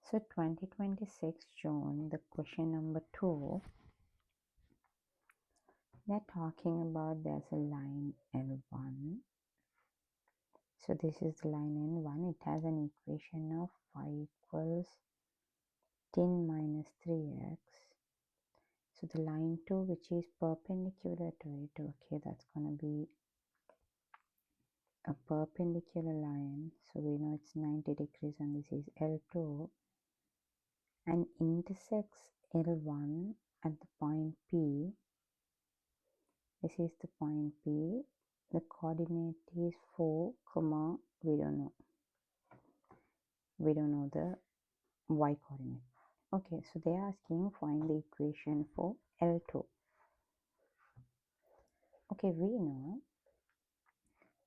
So 2026 June, the question number 2, they're talking about there's a line L1. So this is the line L1. It has an equation of y equals 10 minus 3x. So the line 2, which is perpendicular to it, okay, that's going to be a perpendicular line. So we know it's 90 degrees and this is L2, and intersects L1 at the point P. This is the point P. The coordinate is 4, we don't know. We don't know the y coordinate. Okay, so they are asking find the equation for L2. Okay, we know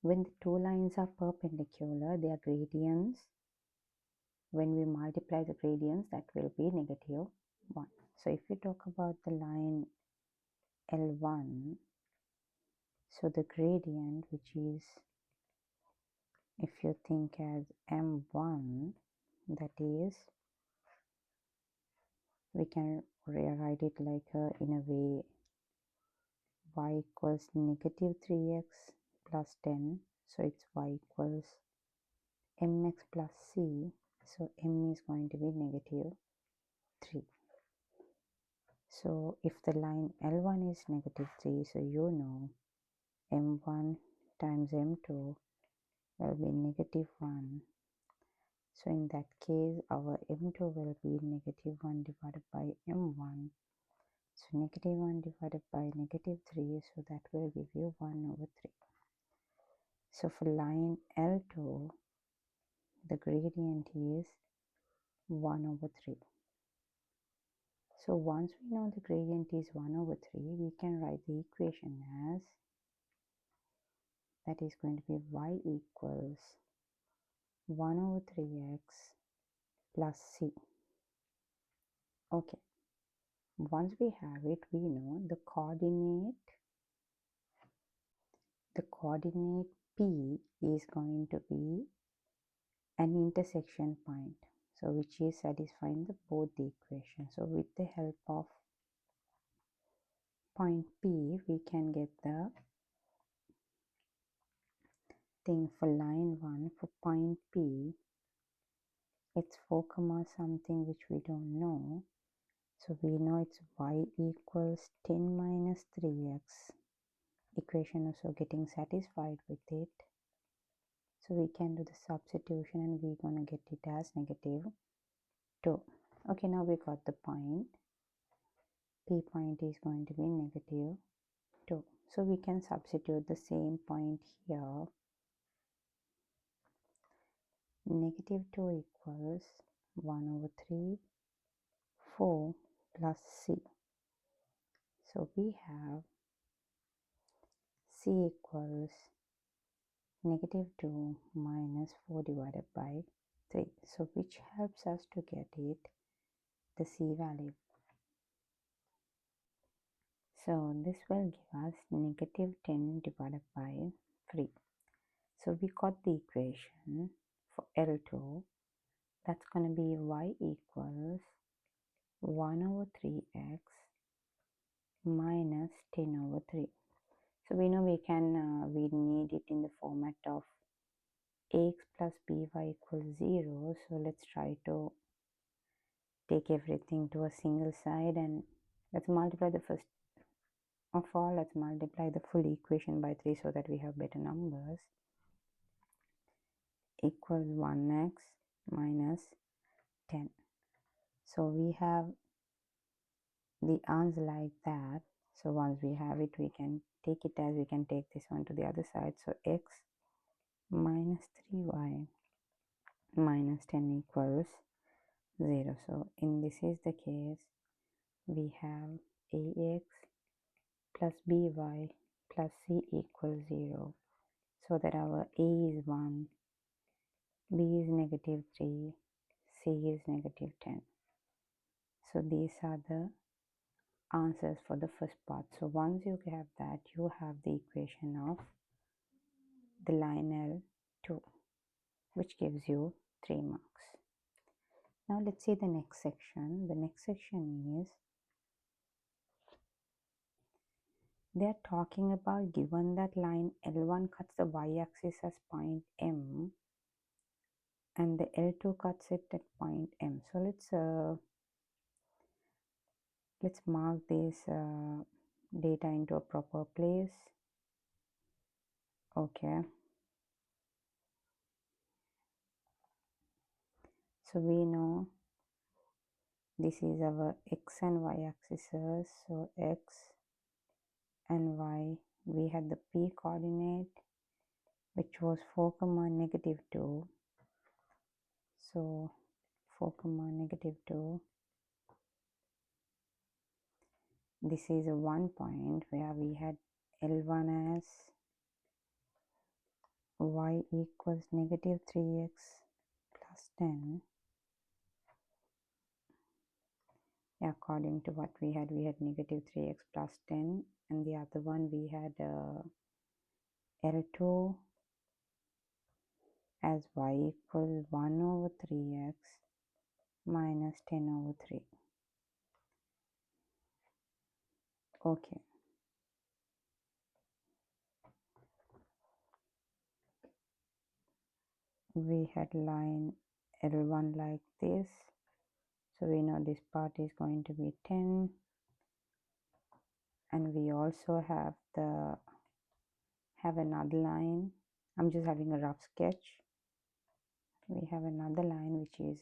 when the two lines are perpendicular, their gradients, when we multiply the gradients, that will be negative 1. So if we talk about the line L1, so the gradient, which is, if you think as M1, that is, we can rewrite it like in a way y equals negative 3x plus 10. So it's y equals mx plus c. So m is going to be negative 3. So if the line L1 is negative 3, so you know m1 times m2 will be negative 1. So in that case, our m2 will be negative 1 divided by m1. So negative 1 divided by negative 3, so that will give you 1 over 3. So for line L2, the gradient is 1 over 3. So once we know the gradient is 1 over 3, we can write the equation as, that is going to be y equals 1 over 3x plus c. Okay, once we have it, we know the coordinate P is going to be an intersection point, so which is satisfying both the equations. So with the help of point P, we can get the thing for line 1. For point P, it's 4 something, which we don't know. So we know it's y equals 10 minus 3x. Equation also getting satisfied with it. So we can do the substitution and we're going to get it as negative 2. Okay, now we got the point. P point is going to be negative 2. So we can substitute the same point here. Negative 2 equals 1 over 3, 4 plus c. So we have c equals negative 2 minus 4 divided by 3. So which helps us to get it, the c value. So this will give us negative 10 divided by 3. So we got the equation for L2. That's going to be y equals 1 over 3x minus 10 over 3. So we know we need it in the format of ax plus by equals 0. So let's try to take everything to a single side, and let's multiply the first of all, let's multiply the full equation by 3 so that we have better numbers. Equals 1x minus 10. So we have the answer like that. So once we have it, we can take it as, we can take this one to the other side. So x minus 3y minus 10 equals 0. So in this is the case, we have ax plus by plus c equals 0. So that our a is 1, b is negative 3, c is negative 10. So these are the answers for the first part. So once you have that, you have the equation of the line L2, which gives you 3 marks. Now let's see the next section. The next section is they're talking about, given that line L1 cuts the y-axis as point M and the L2 cuts it at point M. So let's mark this data into a proper place. Okay. So we know this is our x and y axes. So x and y, we had the p coordinate, which was 4, -2. So 4, -2. This is a 1 point where we had L1 as y equals -3x plus 10. According to what we had -3x plus 10, and the other one we had L2 as y equals 1/3x minus 10/3. Okay. We had line L1 like this. So we know this part is going to be 10. And we also have another line. I'm just having a rough sketch. We have another line which is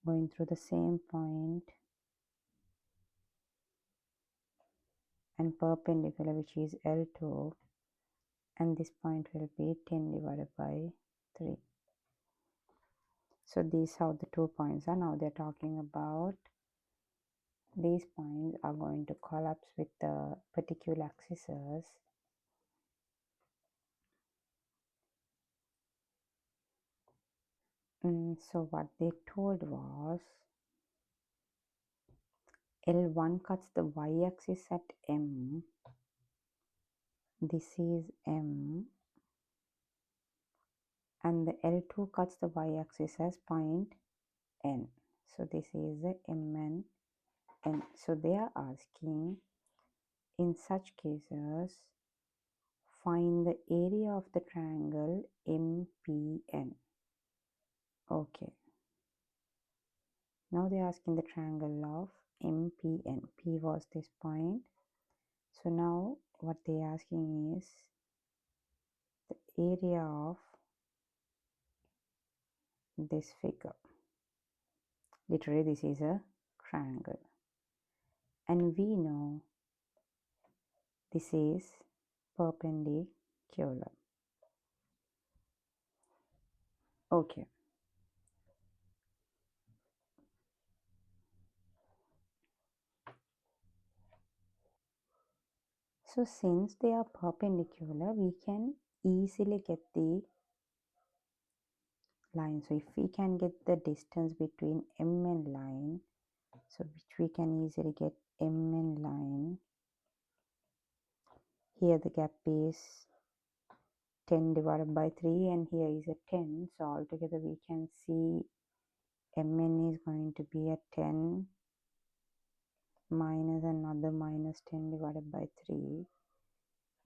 going through the same point and perpendicular, which is L2, and this point will be 10 divided by 3. So these are the 2 points are. Now they're talking about these points are going to collapse with the particular axes. So what they told was L1 cuts the y-axis at M. This is M. And the L2 cuts the y-axis as point N. So this is the M and N. So they are asking, in such cases, find the area of the triangle MPN. Okay. Now they're asking the triangle of MPN. P was this point. So now what they're asking is the area of this figure. Literally, this is a triangle. And we know this is perpendicular. Okay. So since they are perpendicular, we can easily get the line. So if we can get the distance between M and line, so which we can easily get M and line. Here the gap is 10 divided by 3 and here is a 10. So altogether we can see Mn is going to be at 10 minus another minus 10 divided by 3,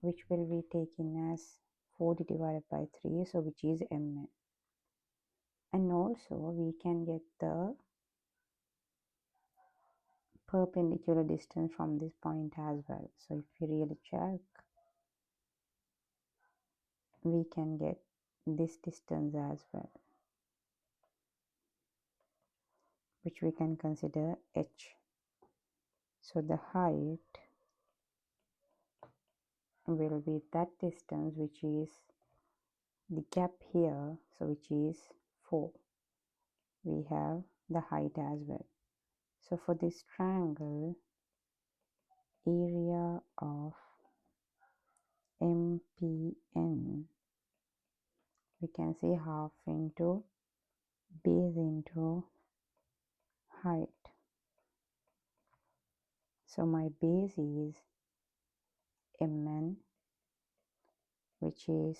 which will be taken as 40 divided by 3, so which is Mn. And also we can get the perpendicular distance from this point as well. So if we really check, we can get this distance as well, which we can consider h. So the height will be that distance, which is the gap here, so which is 4. We have the height as well. So for this triangle, area of MPN, we can say half into base into height. So my base is Mn, which is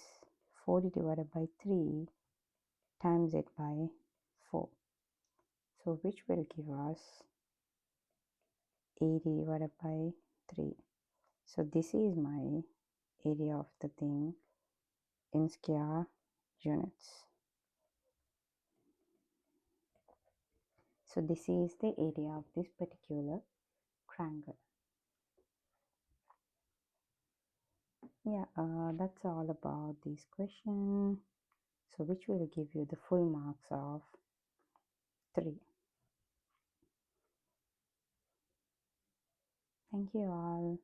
40 divided by 3 times it by 4. So which will give us 80 divided by 3. So this is my area of the thing in square units. So this is the area of this particular triangle. Yeah, that's all about this question. So which will give you the full marks of 3. Thank you all.